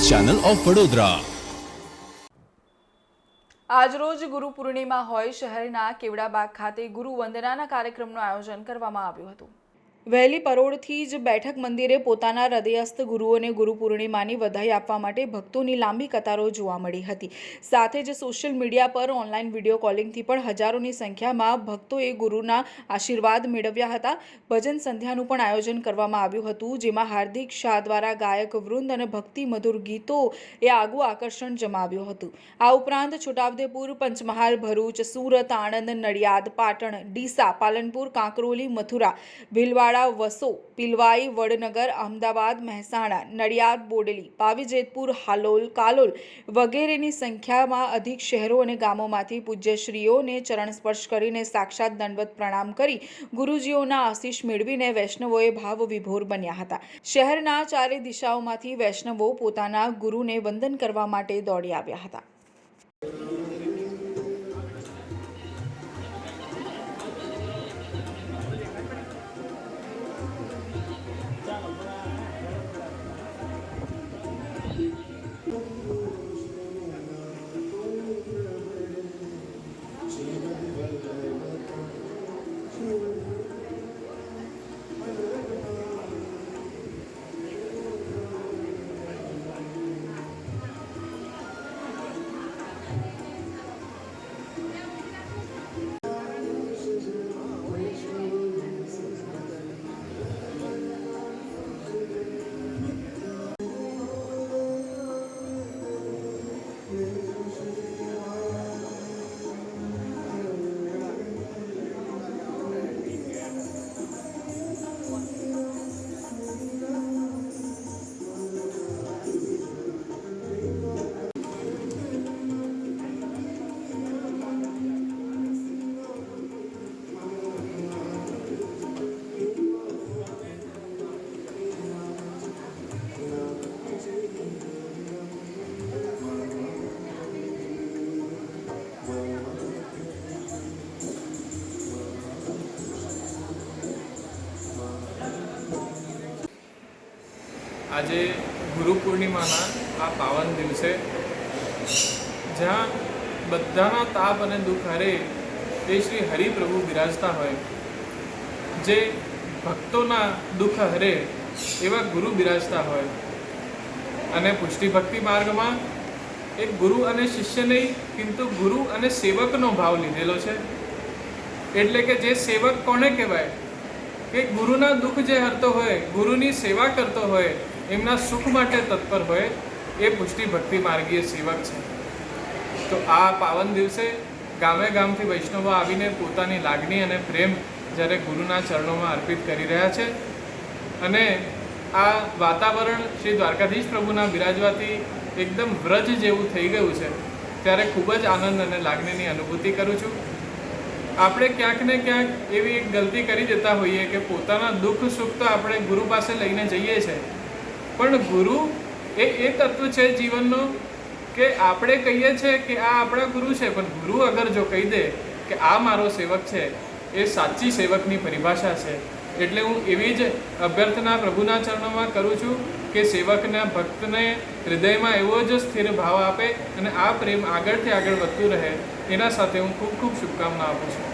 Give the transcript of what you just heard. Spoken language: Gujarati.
Channel of Vadodara. આજરોજ ગુરુ પૂર્ણિમા હોય શહેરના કેવડાબાગ ખાતે ગુરુ વંદનાના કાર્યક્રમનું આયોજન કરવામાં આવ્યું હતું। વહેલી પરોઢથી જ બેઠક મંદિરે પોતાના હૃદયસ્થ ગુરુઓને ગુરુ પૂર્ણિમાની વધાઈ આપવા માટે ભક્તોની લાંબી કતારો જોવા મળી હતી। સાથે જ સોશિયલ મીડિયા પર ઓનલાઈન વિડીયો કોલિંગથી પણ હજારોની સંખ્યામાં ભક્તોએ ગુરુના આશીર્વાદ મેળવ્યા હતા। ભજન સંધ્યાનું પણ આયોજન કરવામાં આવ્યું હતું, જેમાં હાર્દિક શાહ દ્વારા ગાયક વૃંદ અને ભક્તિ મધુર ગીતોએ આગવું આકર્ષણ જમાવ્યું હતું। આ ઉપરાંત છોટાઉદેપુર, પંચમહાલ, ભરૂચ, સુરત, આણંદ, નડિયાદ, પાટણ, ડીસા, પાલનપુર, કાંકરોલી, મથુરા, ભીલવાડા, વસો, પિલવાઈ, વડનગર, અમદાવાદ, મહેસાણા, નડિયાદ, બોડેલી, પાવી જેતપુર, હાલોલ, કાલોલ વગેરેની સંખ્યામાં અધિક શહેરો અને ગામોમાંથી પૂજ્યશ્રીઓને ચરણ સ્પર્શ કરીને સાક્ષાત દંડવત પ્રણામ કરી ગુરુજીઓના આશીષ મેળવીને વૈષ્ણવોએ ભાવ વિભોર બન્યા હતા। શહેરના ચારે દિશાઓમાંથી વૈષ્ણવો પોતાના ગુરુને વંદન કરવા માટે દોડી આવ્યા હતા। આજે ગુરુ પૂર્ણિમાના આ પાવન દિવસે જ્યાં બધાના તાપ અને દુઃખ હરે તે શ્રી હરિપ્રભુ બિરાજતા હોય, જે ભક્તોના દુઃખ હરે એવા ગુરુ બિરાજતા હોય, અને પુષ્ટિ ભક્તિ માર્ગમાં એક ગુરુ અને શિષ્ય નહીં, પરંતુ ગુરુ અને સેવકનો ભાવ લીધેલો છે। એટલે કે જે સેવક કોને કહેવાય કે ગુરુના દુઃખ જે હરતો હોય, ગુરુની સેવા કરતો હોય, એમના સુખ માટે તત્પર હોય, એ પુષ્ટિ ભક્તિ માર્ગીય સેવક છે। તો આ પાવન દિવસે ગામે ગામથી વૈષ્ણવો આવીને પોતાની લાગણી અને પ્રેમ જ્યારે ગુરુના ચરણોમાં અર્પિત કરી રહ્યા છે, અને આ વાતાવરણ શ્રી દ્વારકાધીશ પ્રભુના બિરાજવાથી એકદમ વ્રજ જેવું થઈ ગયું છે, ત્યારે ખૂબ જ આનંદ અને લાગણીની અનુભૂતિ કરું છું। આપણે ક્યાંક ને ક્યાંક એવી એક ગલતી કરી દેતા હોઈએ કે પોતાના દુઃખ સુખ તો આપણે ગુરુ પાસે લઈને જઈએ છીએ, પણ ગુરુ એ તત્વ છે જીવનનો કે આપણે કહીએ છીએ કે આ આપણા ગુરુ છે, પણ ગુરુ અગર જો કહી દે કે આ મારો સેવક છે, એ સાચી સેવકની પરિભાષા છે। એટલે હું એવી જ અભ્યર્થના પ્રભુના ચરણોમાં કરું છું કે સેવકના ભક્તને હૃદયમાં એવો જ સ્થિર ભાવ આપે અને આ પ્રેમ આગળથી આગળ વધતું રહે, એના સાથે હું ખૂબ ખૂબ શુભકામના આપું છું।